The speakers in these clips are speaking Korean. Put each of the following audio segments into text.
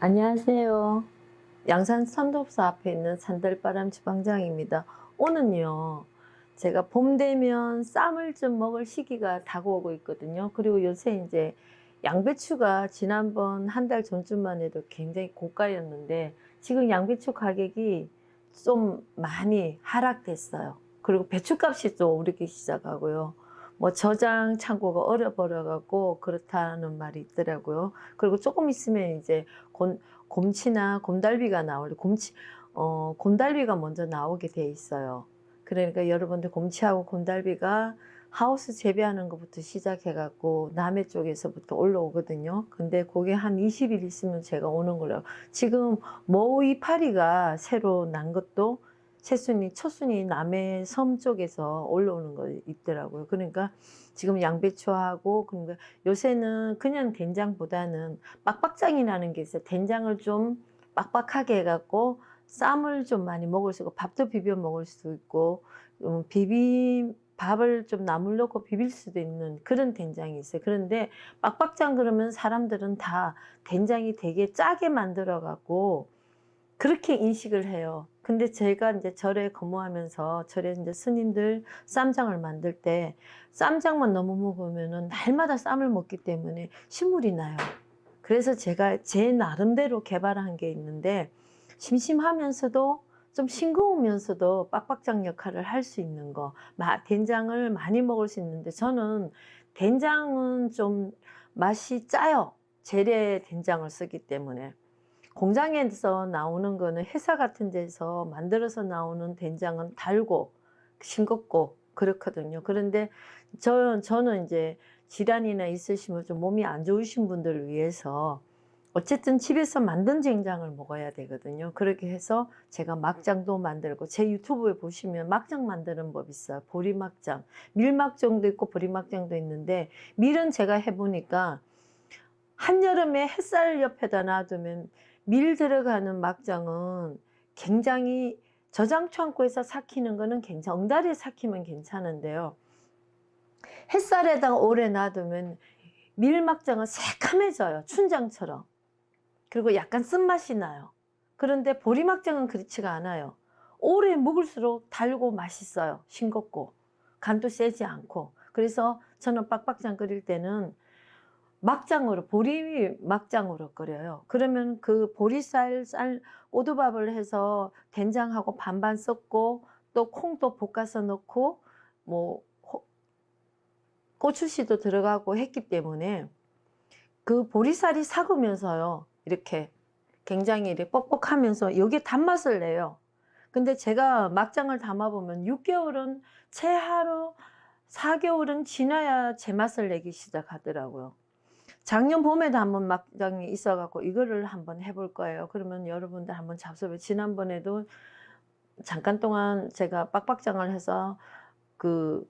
안녕하세요. 양산 삼dob사 앞에 있는 산들바람 주방장입니다. 오늘은요, 제가 봄 되면 쌈을 좀 먹을 시기가 다가오고 있거든요. 그리고 요새 이제 양배추가 지난번 한 달 전쯤만 해도 굉장히 고가였는데 지금 양배추 가격이 좀 많이 하락됐어요. 그리고 배추값이 또 오르기 시작하고요. 뭐 저장 창고가 얼어버려 갖고 그렇다는 말이 있더라고요. 그리고 조금 있으면 이제 곰치나 곰달비가 곰달비가 먼저 나오게 돼 있어요. 그러니까 여러분들 곰치하고 곰달비가 하우스 재배하는 것부터 시작해 갖고 남해 쪽에서부터 올라오거든요. 근데 그게 한 20일 있으면 제가 오는 걸로. 지금 모이파리가 새로 난 것도 새순이 첫순이 남해 섬 쪽에서 올라오는 거 있더라고요. 그러니까 지금 양배추하고, 그러니까 요새는 그냥 된장보다는 빡빡장이라는 게 있어요. 된장을 좀 빡빡하게 해갖고 쌈을 좀 많이 먹을 수 있고 밥도 비벼 먹을 수 있고 밥을 좀 나물 넣고 비빌 수도 있는 그런 된장이 있어요. 그런데 빡빡장 그러면 사람들은 다 된장이 되게 짜게 만들어 갖고 그렇게 인식을 해요. 근데 제가 이제 절에 거무하면서 절에 이제 스님들 쌈장을 만들 때 쌈장만 너무 먹으면은 날마다 쌈을 먹기 때문에 신물이 나요. 그래서 제가 제 나름대로 개발한 게 있는데 심심하면서도 좀 싱거우면서도 빡빡장 역할을 할 수 있는 거. 된장을 많이 먹을 수 있는데 저는 된장은 좀 맛이 짜요. 재래 된장을 쓰기 때문에. 공장에서 나오는 거는 회사 같은 데서 만들어서 나오는 된장은 달고 싱겁고 그렇거든요. 그런데 저는 이제 질환이나 있으시면 좀 몸이 안 좋으신 분들을 위해서 어쨌든 집에서 만든 된장을 먹어야 되거든요. 그렇게 해서 제가 막장도 만들고 제 유튜브에 보시면 막장 만드는 법 있어요. 보리막장, 밀막장도 있고 보리막장도 있는데 밀은 제가 해보니까 한여름에 햇살 옆에다 놔두면 밀 들어가는 막장은 굉장히 저장 창고에서 삭히는 거는 엉다리에 삭히면 괜찮은데요. 햇살에다가 오래 놔두면 밀 막장은 새카매져요. 춘장처럼. 그리고 약간 쓴맛이 나요. 그런데 보리막장은 그렇지가 않아요. 오래 먹을수록 달고 맛있어요. 싱겁고 간도 세지 않고. 그래서 저는 빡빡장 끓일 때는 보리 막장으로 끓여요. 그러면 그 보리쌀 오두밥을 해서 된장하고 반반 섞고 또 콩도 볶아서 넣고 뭐 고추씨도 들어가고 했기 때문에 그 보리쌀이 삭으면서요, 이렇게 굉장히 이렇게 뻑뻑하면서 이게 단맛을 내요. 근데 제가 막장을 담아보면 6개월은 채하루, 4개월은 지나야 제맛을 내기 시작하더라고요. 작년 봄에도 한번 막장이 있어갖고 이거를 한번 해볼 거예요. 그러면 여러분들 한번 잡숴봐요. 지난번에도 잠깐 동안 제가 빡빡장을 해서 그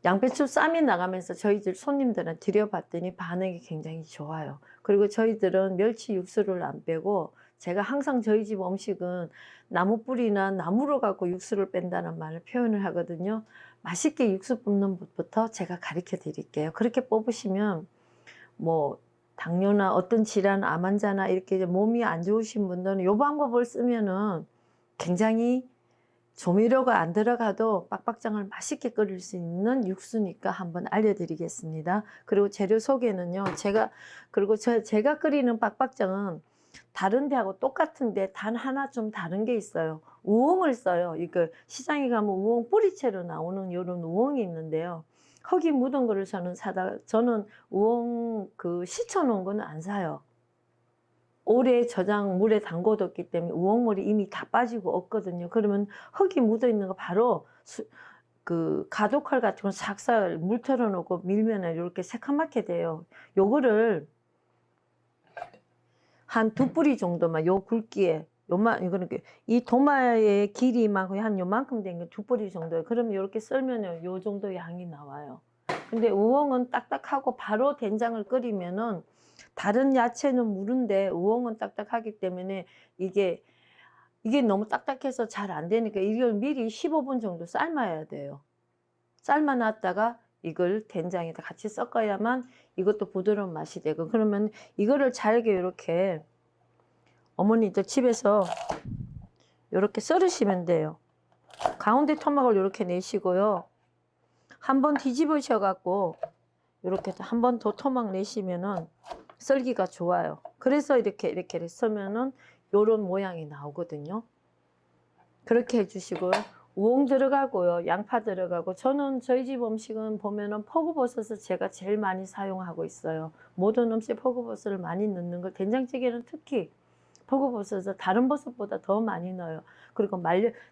양배추 쌈이 나가면서 저희들 손님들한테 드려봤더니 반응이 굉장히 좋아요. 그리고 저희들은 멸치 육수를 안 빼고 제가 항상 저희 집 음식은 나무 뿌리나 나무로 갖고 육수를 뺀다는 말을 표현을 하거든요. 맛있게 육수 뽑는 법부터 제가 가르쳐 드릴게요. 그렇게 뽑으시면 뭐 당뇨나 어떤 질환, 암 환자나 이렇게 몸이 안 좋으신 분들은 이 방법을 쓰면은 굉장히 조미료가 안 들어가도 빡빡장을 맛있게 끓일 수 있는 육수니까 한번 알려드리겠습니다. 그리고 재료 소개는요, 제가 끓이는 빡빡장은 다른 데하고 똑같은데 단 하나 좀 다른 게 있어요. 우엉을 써요. 이거 시장에 가면 우엉 뿌리채로 나오는 이런 우엉이 있는데요. 흙이 묻은 거를 저는 우엉 씻어 놓은 거는 안 사요. 오래 저장 물에 담궈뒀기 때문에 우엉물이 이미 다 빠지고 없거든요. 그러면 흙이 묻어 있는 거 바로 가독칼 같은 거 싹싹 물 털어놓고 밀면은 이렇게 새카맣게 돼요. 요거를 한 2뿌리 정도만, 요 굵기에 이거는 이 도마의 길이만 거의 한 요만큼 된 게 2뿌리 정도예요. 그러면 이렇게 썰면은 요 정도 양이 나와요. 근데 우엉은 딱딱하고 바로 된장을 끓이면은 다른 야채는 무른데 우엉은 딱딱하기 때문에 이게 너무 딱딱해서 잘 안 되니까 이걸 미리 15분 정도 삶아야 돼요. 삶아 놨다가 이걸 된장에다 같이 섞어야만 이것도 부드러운 맛이 되고, 그러면 이거를 잘게 이렇게 어머니들 집에서 이렇게 썰으시면 돼요. 가운데 토막을 이렇게 내시고요. 한번 뒤집으셔 갖고 이렇게 한 번 더 토막 내시면은 썰기가 좋아요. 그래서 이렇게 썰면은 요런 모양이 나오거든요. 그렇게 해주시고요. 우엉 들어가고요. 양파 들어가고, 저는 저희 집 음식은 보면은 표고버섯을 제가 제일 많이 사용하고 있어요. 모든 음식에 표고버섯을 많이 넣는 걸, 된장찌개는 특히 표고버섯을 다른 버섯보다 더 많이 넣어요. 그리고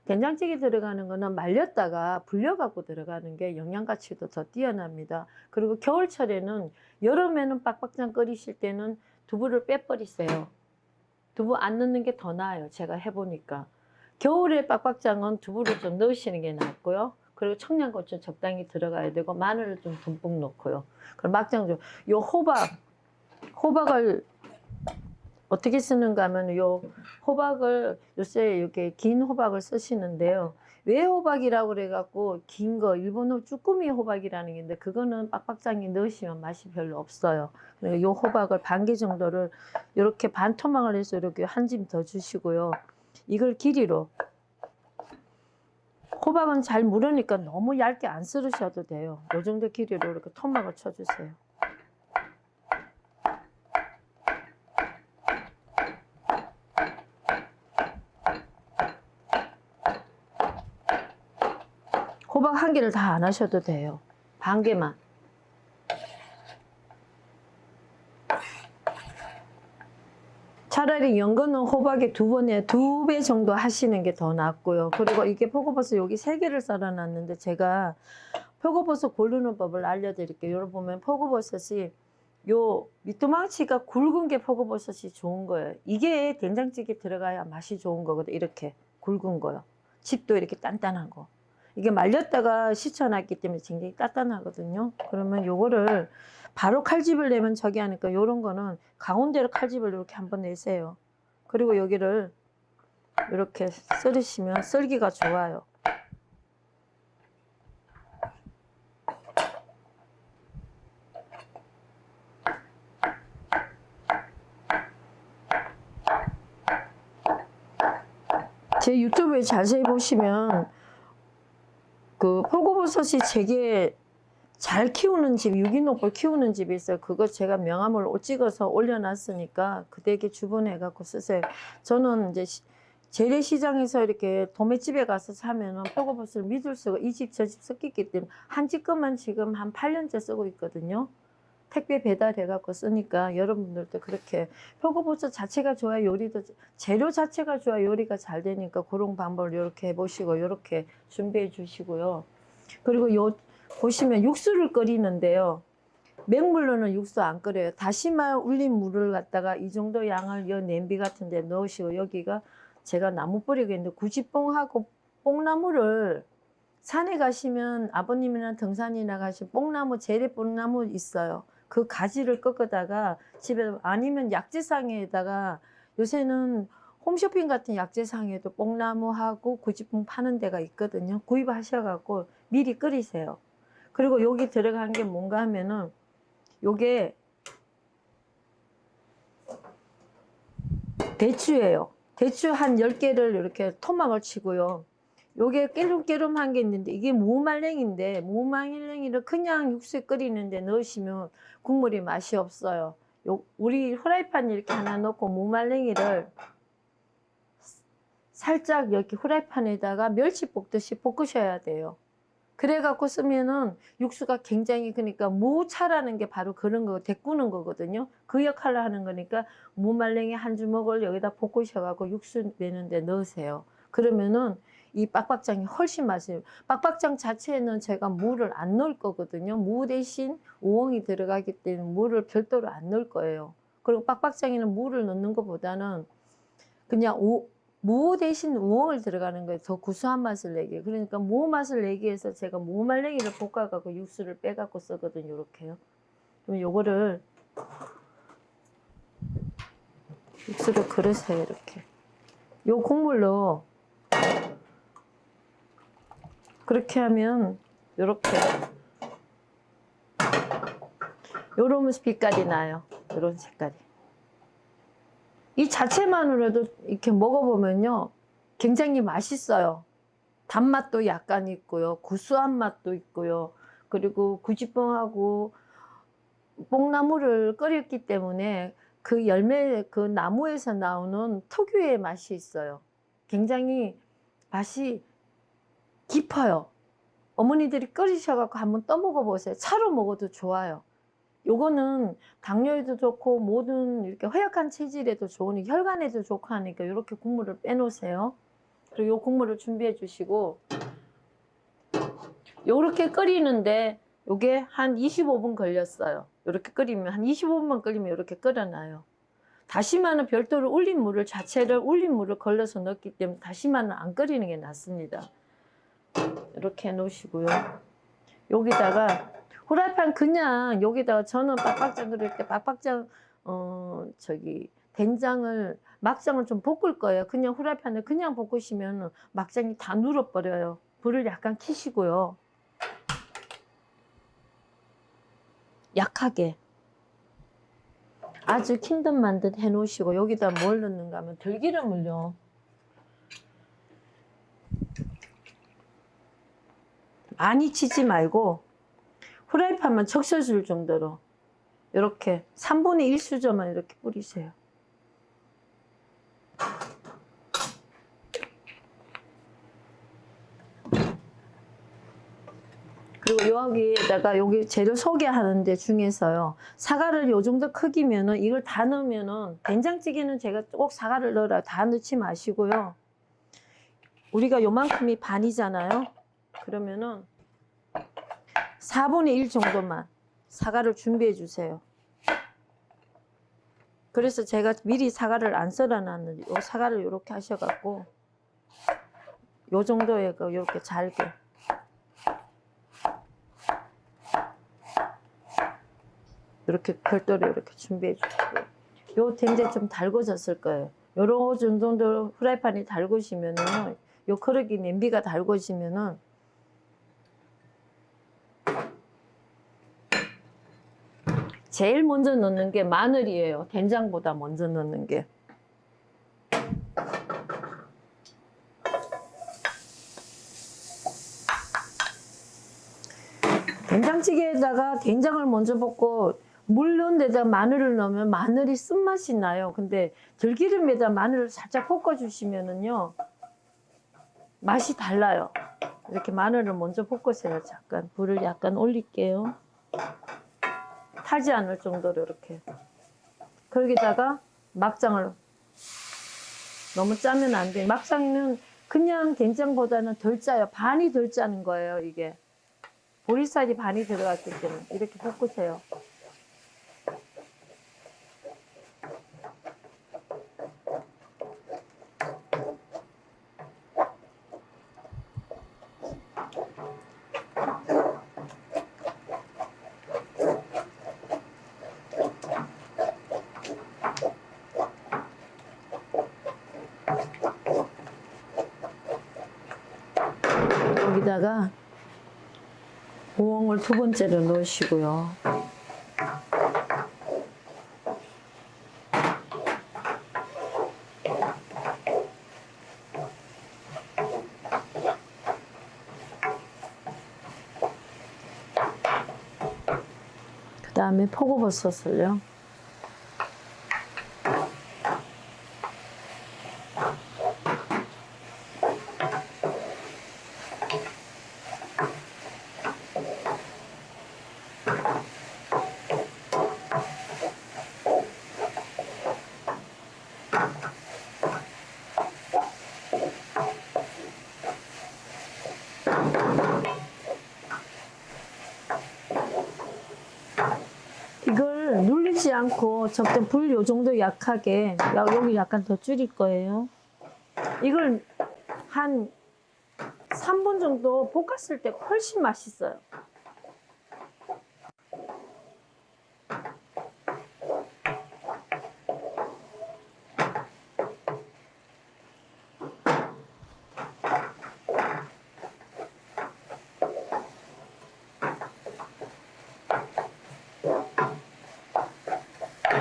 된장찌개 들어가는 거는 말렸다가 불려갖고 들어가는 게 영양가치도 더 뛰어납니다. 그리고 겨울철에는, 여름에는 빡빡장 끓이실 때는 두부를 빼버리세요. 두부 안 넣는 게 더 나아요. 제가 해보니까. 겨울에 빡빡장은 두부를 좀 넣으시는 게 낫고요. 그리고 청양고추 적당히 들어가야 되고, 마늘을 좀 듬뿍 넣고요. 그럼 막장 좀, 요 호박을 어떻게 쓰는가 하면, 요 호박을 요새 이렇게 긴 호박을 쓰시는데요. 왜 호박이라고 그래갖고 긴 거, 일본어 쭈꾸미 호박이라는 게 있는데, 그거는 빡빡장에 넣으시면 맛이 별로 없어요. 그러니까 요 호박을 반 개 정도를 이렇게 반 토막을 해서 이렇게 한 짐 더 주시고요. 이걸 길이로, 호박은 잘 무르니까 너무 얇게 안 썰으셔도 돼요. 요 정도 길이로 이렇게 토막을 쳐주세요. 호박 한 개를 다 안 하셔도 돼요. 반 개만. 차라리 연근은 호박에 두 배 정도 하시는 게 더 낫고요. 그리고 이게 표고버섯 여기 3개를 썰어놨는데, 제가 표고버섯 고르는 법을 알려드릴게요. 여러분 보면 표고버섯이, 요 밑두망치가 굵은 게 표고버섯이 좋은 거예요. 이게 된장찌개 들어가야 맛이 좋은 거거든요. 이렇게 굵은 거요. 집도 이렇게 단단한 거. 이게 말렸다가 씻어놨기 때문에 굉장히 단단하거든요. 그러면 요거를 바로 칼집을 내면 저기 하니까, 요런 거는 가운데로 칼집을 이렇게 한번 내세요. 그리고 여기를 이렇게 썰으시면 썰기가 좋아요. 제 유튜브에 자세히 보시면 그 표고버섯이 되게 잘 키우는 집, 유기농을 키우는 집이 있어요. 그거 제가 명함을 찍어서 올려놨으니까 그대게 주문해갖고 쓰세요. 저는 이제 재래시장에서 이렇게 도매집에 가서 사면은 표고버섯을 믿을 수가, 이 집 저 집 섞였기 때문에 한 집 것만 지금 한 8년째 쓰고 있거든요. 택배 배달해갖고 쓰니까 여러분들도 그렇게, 표고버섯 자체가 좋아야 요리도, 재료 자체가 좋아야 요리가 잘 되니까 그런 방법을 이렇게 해보시고 이렇게 준비해 주시고요. 그리고 요 보시면 육수를 끓이는데요. 맹물로는 육수 안 끓여요. 다시마 울린 물을 갖다가 이 정도 양을 요 냄비 같은 데 넣으시고, 여기가 제가 나무 뿌리가 있는데, 구지뽕하고 뽕나무를, 산에 가시면 아버님이나 등산이나 가시면 뽕나무, 재래 뽕나무 있어요. 그 가지를 꺾어다가 집에, 아니면 약재상에다가, 요새는 홈쇼핑 같은 약재상에도 뽕나무하고 구지뽕 파는 데가 있거든요. 구입하셔갖고 미리 끓이세요. 그리고 여기 들어간 게 뭔가 하면은, 요게 대추예요. 대추 한 10개를 이렇게 토막을 치고요. 요게 깨름깨름한 게 있는데, 이게 무말랭인데, 무말랭이를 그냥 육수에 끓이는데 넣으시면 국물이 맛이 없어요. 우리 후라이팬 이렇게 하나 넣고 무말랭이를 살짝 이렇게 후라이팬에다가 멸치 볶듯이 볶으셔야 돼요. 그래갖고 쓰면은 육수가 굉장히, 그러니까 무차라는 게 바로 그런 거, 데꾸는 거거든요. 그 역할을 하는 거니까 무말랭이 한 주먹을 여기다 볶으셔갖고 육수 내는데 넣으세요. 그러면은 이 빡빡장이 훨씬 맛있어요. 빡빡장 자체에는 제가 무를 안 넣을 거거든요. 무 대신 우엉이 들어가기 때문에 무를 별도로 안 넣을 거예요. 그리고 빡빡장에는 무를 넣는 것보다는 그냥 무 대신 우엉을 들어가는 거예요. 더 구수한 맛을 내기. 그러니까 무 맛을 내기 위해서 제가 무말랭이를 볶아갖고 육수를 빼갖고 쓰거든요. 이렇게요. 그럼 요거를 육수를 그릇에 이렇게, 요 국물로 그렇게 하면 요렇게, 요런 빛깔이 나요. 요런 색깔이. 이 자체만으로도 이렇게 먹어보면요, 굉장히 맛있어요. 단맛도 약간 있고요, 구수한 맛도 있고요, 그리고 구지뽕하고 뽕나무를 끓였기 때문에 그 열매, 그 나무에서 나오는 특유의 맛이 있어요. 굉장히 맛이 깊어요. 어머니들이 끓이셔갖고 한번 떠먹어 보세요. 차로 먹어도 좋아요. 요거는 당뇨에도 좋고 모든 이렇게 허약한 체질에도 좋으니 혈관에도 좋고 하니까 이렇게 국물을 빼놓으세요. 그리고 요 국물을 준비해 주시고, 요렇게 끓이는데 요게 한 25분 걸렸어요. 이렇게 끓이면 한 25분만 끓이면 이렇게 끓여놔요. 다시마는 별도로 울린 물을 자체를 울린 물을 걸러서 넣기 때문에 다시마는 안 끓이는 게 낫습니다. 이렇게 해 놓으시고요. 여기다가 후라이팬 그냥 여기다가 저는 빡빡장 그럴 때 빡빡장 된장을 막장을 좀 볶을 거예요. 그냥 후라이팬에 그냥 볶으시면 막장이 다 눌어버려요. 불을 약간 켜시고요. 약하게 아주 킨 듯 만 듯 해 놓으시고, 여기다 뭘 넣는가 하면 들기름을요, 많이 치지 말고 후라이팬만 적셔줄 정도로 이렇게 3분의 1 수저만 이렇게 뿌리세요. 그리고 여기에다가 여기 재료 소개하는데 중에서요, 사과를 요 정도 크기면은 이걸 다 넣으면은, 된장찌개는 제가 꼭 사과를 넣으라 다 넣지 마시고요, 우리가 요만큼이 반이잖아요. 그러면은 4분의 1 정도만 사과를 준비해 주세요. 그래서 제가 미리 사과를 안 썰어 놨는데, 요 사과를 이렇게 하셔갖고 요 정도에 이렇게 잘게 이렇게 별도로 이렇게 준비해 주시고요. 요 된장 좀 달궈졌을 거예요. 요런 정도 후라이팬이 달궈지면은요, 요 그릇이 냄비가 달궈지면은 제일 먼저 넣는 게 마늘이에요. 된장보다 먼저 넣는 게. 된장찌개에다가 된장을 먼저 볶고 물 넣은 데다 마늘을 넣으면 마늘이 쓴맛이 나요. 근데 들기름에다 마늘을 살짝 볶아주시면은요, 맛이 달라요. 이렇게 마늘을 먼저 볶으세요. 잠깐 불을 약간 올릴게요. 타지 않을 정도로 이렇게. 거기다가 막장을, 너무 짜면 안 돼. 막장은 그냥 된장보다는 덜 짜요. 반이 덜 짜는 거예요, 이게. 보리쌀이 반이 들어갔기 때문에. 이렇게 볶으세요. 여기다가 우엉을 2번째로 넣으시고요. 그 다음에 표고버섯을요. 이걸 눌리지 않고 적당 불 요 정도 약하게, 여기 약간 더 줄일 거예요. 이걸 한 3분 정도 볶았을 때 훨씬 맛있어요.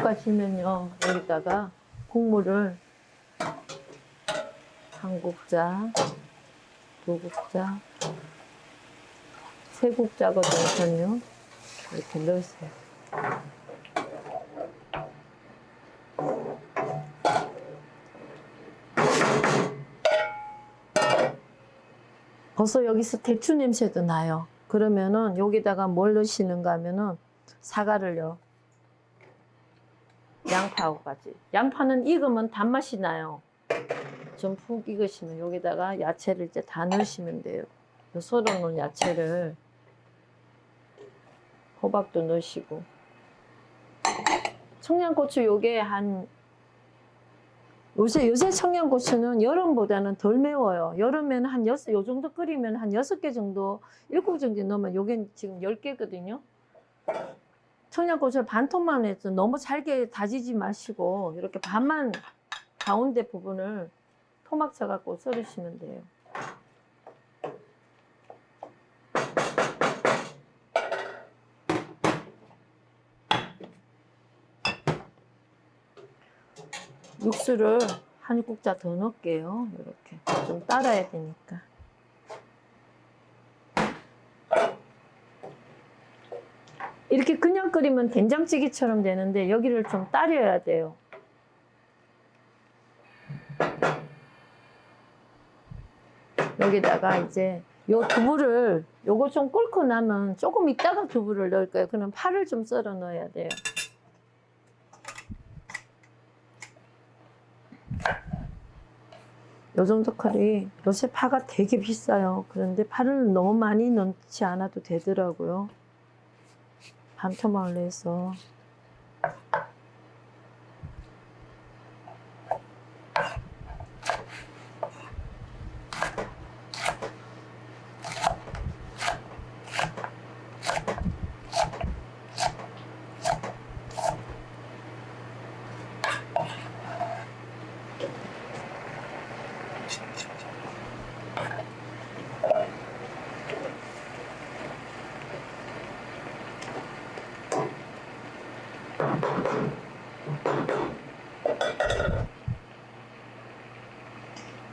볶아지면요, 여기다가 국물을 한 국자, 두 국자, 세 국자거든요. 이렇게 넣으세요. 벌써 여기서 대추 냄새도 나요. 그러면은 여기다가 뭘 넣으시는가 하면은 사과를요. 양파하고까지. 양파는 익으면 단맛이 나요. 좀 푹 익으시면 여기다가 야채를 이제 다 넣으시면 돼요. 썰어 놓은 야채를, 호박도 넣으시고, 청양고추 요게 한 요새 청양고추는 여름보다는 덜 매워요. 여름에는 한 요 정도 끓이면 한 6개 정도, 7개 정도 넣으면 요게 지금 10개거든요. 청양고추를 반통만 해서 너무 잘게 다지지 마시고 이렇게 반만 가운데 부분을 토막 쳐갖고 썰으시면 돼요. 육수를 한 국자 더 넣을게요. 이렇게 좀 따라야 되니까. 이렇게 그냥 끓이면 된장찌개처럼 되는데 여기를 좀 따려야 돼요. 여기다가 이제 요 두부를, 요거 좀 끓고 나면 조금 있다가 두부를 넣을 거예요. 그럼 파를 좀 썰어 넣어야 돼요. 요 정도 컬이, 요새 파가 되게 비싸요. 그런데 파를 너무 많이 넣지 않아도 되더라고요. 반 토막을 해서.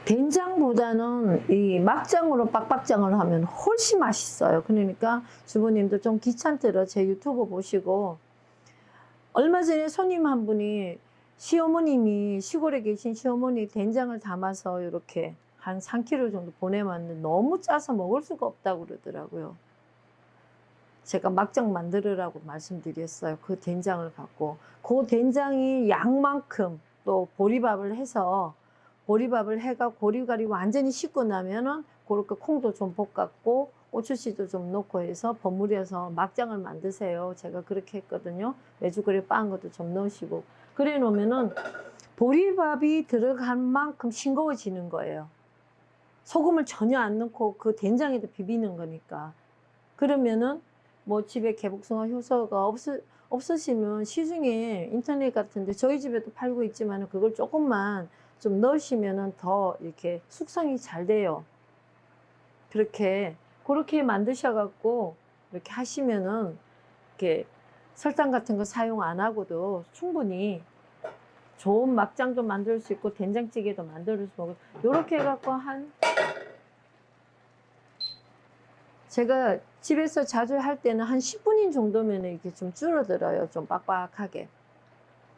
된장보다는 이 막장으로 빡빡장을 하면 훨씬 맛있어요. 그러니까 주부님도 좀 귀찮더라 제 유튜브 보시고. 얼마 전에 손님 한 분이, 시어머님이, 시골에 계신 시어머니 된장을 담아서 이렇게 한 3kg 정도 보내왔는데 너무 짜서 먹을 수가 없다고 그러더라고요. 제가 막장 만들으라고 말씀드렸어요. 그 된장을 갖고. 그 된장이 양만큼, 또 보리밥을 해서, 보리밥을 해가 고리가리 완전히 식고 나면은 그렇게 콩도 좀 볶았고 고추씨도 좀 넣고 해서 버무려서 막장을 만드세요. 제가 그렇게 했거든요. 메주거리 빻은 것도 좀 넣으시고. 그래 놓으면은 보리밥이 들어간 만큼 싱거워지는 거예요. 소금을 전혀 안 넣고 그 된장에도 비비는 거니까. 그러면은 뭐 집에 개복숭아 효소가 없으시면 시중에 인터넷 같은데 저희 집에도 팔고 있지만 그걸 조금만 좀 넣으시면은 더 이렇게 숙성이 잘 돼요. 그렇게 만드셔갖고 이렇게 하시면은 이렇게 설탕 같은 거 사용 안 하고도 충분히 좋은 막장도 만들 수 있고 된장찌개도 만들 수 있고, 요렇게 해갖고 제가 집에서 자주 할 때는 한 10분인 정도면 이렇게 좀 줄어들어요. 좀 빡빡하게.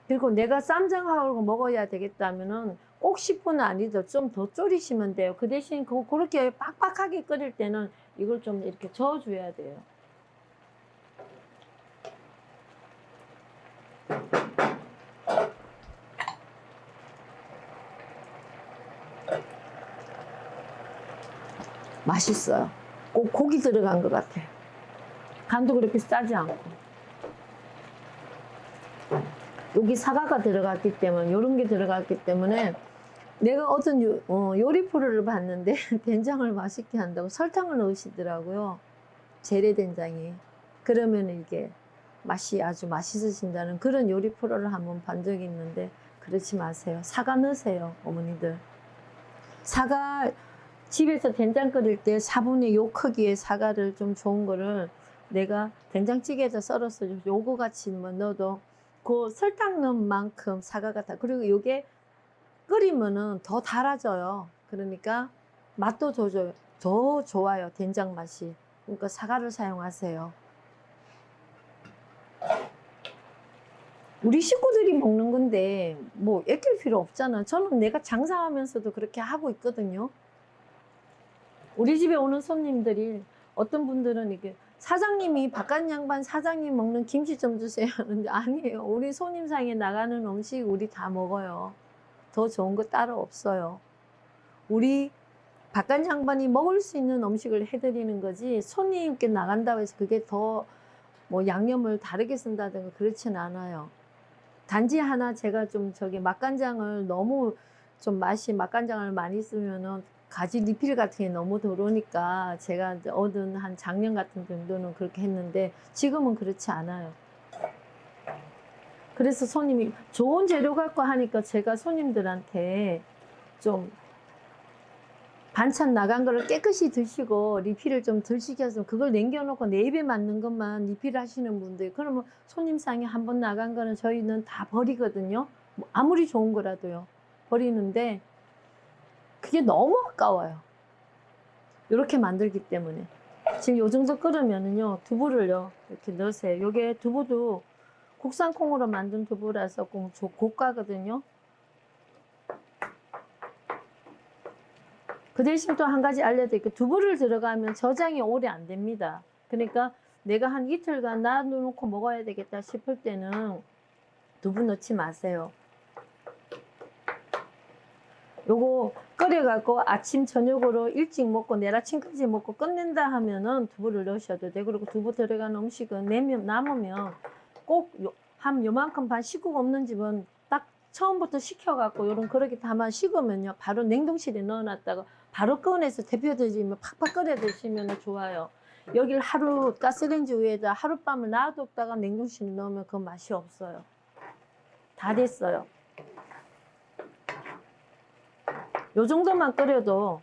그리고 내가 쌈장하고 먹어야 되겠다면은 꼭 10분은 아니죠. 좀 더 졸이시면 돼요. 그 대신 그렇게 빡빡하게 끓일 때는 이걸 좀 이렇게 저어줘야 돼요. 맛있어요. 꼭 고기 들어간 것 같아. 간도 그렇게 짜지 않고. 여기 사과가 들어갔기 때문에, 요런 게 들어갔기 때문에, 내가 어떤 요리 프로를 봤는데 된장을 맛있게 한다고 설탕을 넣으시더라고요. 재래된장이. 그러면 이게 맛이 아주 맛있으신다는 그런 요리 프로를 한번 본 적이 있는데, 그렇지 마세요. 사과 넣으세요, 어머니들. 사과, 집에서 된장 끓일 때 4분의 요 크기의 사과를 좀 좋은 거를 내가 된장찌개에다 썰어서 요거 같이 넣어도 그 설탕 넣은 만큼 사과가 다, 그리고 요게 끓이면은 더 달아져요. 그러니까 맛도 더 좋아요. 된장 맛이. 그러니까 사과를 사용하세요. 우리 식구들이 먹는 건데 뭐 아낄 필요 없잖아. 저는 내가 장사하면서도 그렇게 하고 있거든요. 우리 집에 오는 손님들이 어떤 분들은 이게 사장님이 바깥 양반 사장님 먹는 김치 좀 주세요 하는데 아니에요. 우리 손님상에 나가는 음식 우리 다 먹어요. 더 좋은 거 따로 없어요. 우리 바깥 양반이 먹을 수 있는 음식을 해드리는 거지 손님께 나간다고 해서 그게 더 뭐 양념을 다르게 쓴다든가 그렇진 않아요. 단지 하나 제가 좀 저기 맛간장을 너무 좀 맛이 맛간장을 많이 쓰면은 가지 리필 같은 게 너무 들어오니까 제가 이제 얻은 한 작년 같은 정도는 그렇게 했는데 지금은 그렇지 않아요. 그래서 손님이 좋은 재료 갖고 하니까 제가 손님들한테 좀 반찬 나간 거를 깨끗이 드시고 리필을 좀 덜 시켜서 그걸 남겨놓고 내 입에 맞는 것만 리필 하시는 분들 그러면 손님상에 한 번 나간 거는 저희는 다 버리거든요. 뭐 아무리 좋은 거라도요. 버리는데 그게 너무 아까워요. 이렇게 만들기 때문에 지금 요 정도 끓으면은요 두부를요 이렇게 넣으세요. 요게 두부도 국산 콩으로 만든 두부라서 고가거든요. 그 대신 또 한 가지 알려드릴게요. 두부를 들어가면 저장이 오래 안 됩니다. 그러니까 내가 한 이틀간 놔두고 먹어야 되겠다 싶을 때는 두부 넣지 마세요. 요거 끓여갖고 아침 저녁으로 일찍 먹고 내일 아침까지 먹고 끝낸다 하면은 두부를 넣으셔도 돼. 그리고 두부 들어간 음식은 남으면 꼭 한 요만큼 반 식구가 없는 집은 딱 처음부터 식혀갖고 요런 그릇에 담아 식으면요 바로 냉동실에 넣어놨다가 바로 꺼내서 데펴 드시면 팍팍 끓여 드시면 좋아요. 여기를 하루 가스레인지 위에다 하룻밤을 놔뒀다가 냉동실에 넣으면 그 맛이 없어요. 다 됐어요. 요 정도만 끓여도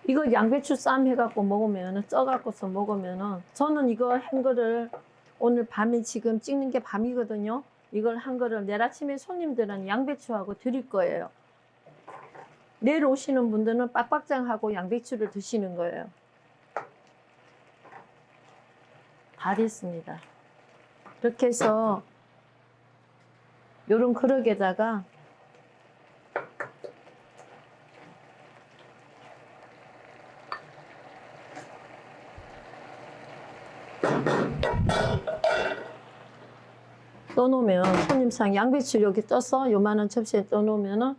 이거 양배추 쌈 해갖고 먹으면 쪄갖고서 먹으면은 저는 이거 한 거를 오늘 밤에 지금 찍는 게 밤이거든요. 이걸 한 거를 내일 아침에 손님들은 양배추하고 드릴 거예요. 내일 오시는 분들은 빡빡장하고 양배추를 드시는 거예요. 다 됐습니다. 이렇게 해서 요런 그릇에다가 떠놓으면 손님상 양배추 여기 떠서 요만한 접시에 떠놓으면은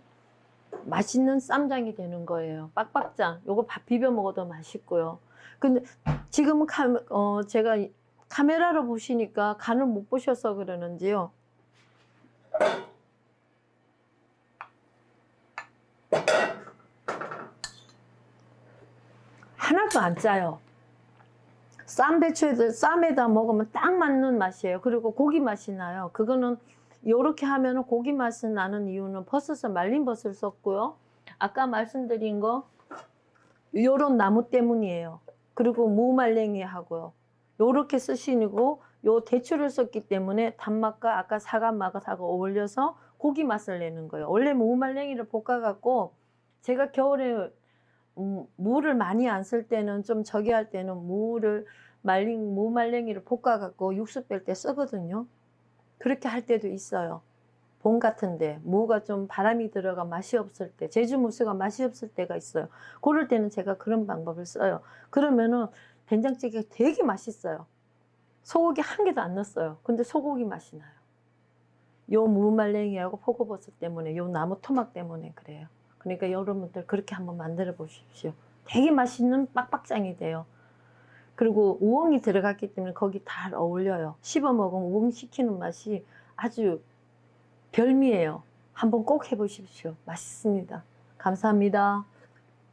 맛있는 쌈장이 되는 거예요. 빡빡장. 요거 밥 비벼 먹어도 맛있고요. 근데 지금은 제가 카메라로 보시니까 간을 못 보셔서 그러는지요. 하나도 안 짜요. 쌈에다 먹으면 딱 맞는 맛이에요. 그리고 고기 맛이 나요. 그거는 요렇게 하면 고기 맛이 나는 이유는 버섯을 말린 버섯을 썼고요. 아까 말씀드린 거 요런 나무 때문이에요. 그리고 무말랭이 하고요. 요렇게 쓰시고 요 대추를 썼기 때문에 단맛과 아까 사과 맛하고 어울려서 고기 맛을 내는 거예요. 원래 무말랭이를 볶아 갖고 제가 겨울에 무를 많이 안 쓸 때는 좀 저기 할 때는 무말랭이를 볶아 갖고 육수 뺄 때 쓰거든요. 그렇게 할 때도 있어요. 봄 같은데 무가 좀 바람이 들어가 맛이 없을 때, 제주 무수가 맛이 없을 때가 있어요. 그럴 때는 제가 그런 방법을 써요. 그러면은 된장찌개가 되게 맛있어요. 소고기 한 개도 안 넣었어요. 근데 소고기 맛이 나요. 요 무말랭이하고 표고버섯 때문에, 요 나무 토막 때문에 그래요. 그러니까 여러분들 그렇게 한번 만들어 보십시오. 되게 맛있는 빡빡장이 돼요. 그리고 우엉이 들어갔기 때문에 거기 다 어울려요. 씹어 먹으면 우엉 시키는 맛이 아주 별미예요. 한번 꼭 해보십시오. 맛있습니다. 감사합니다.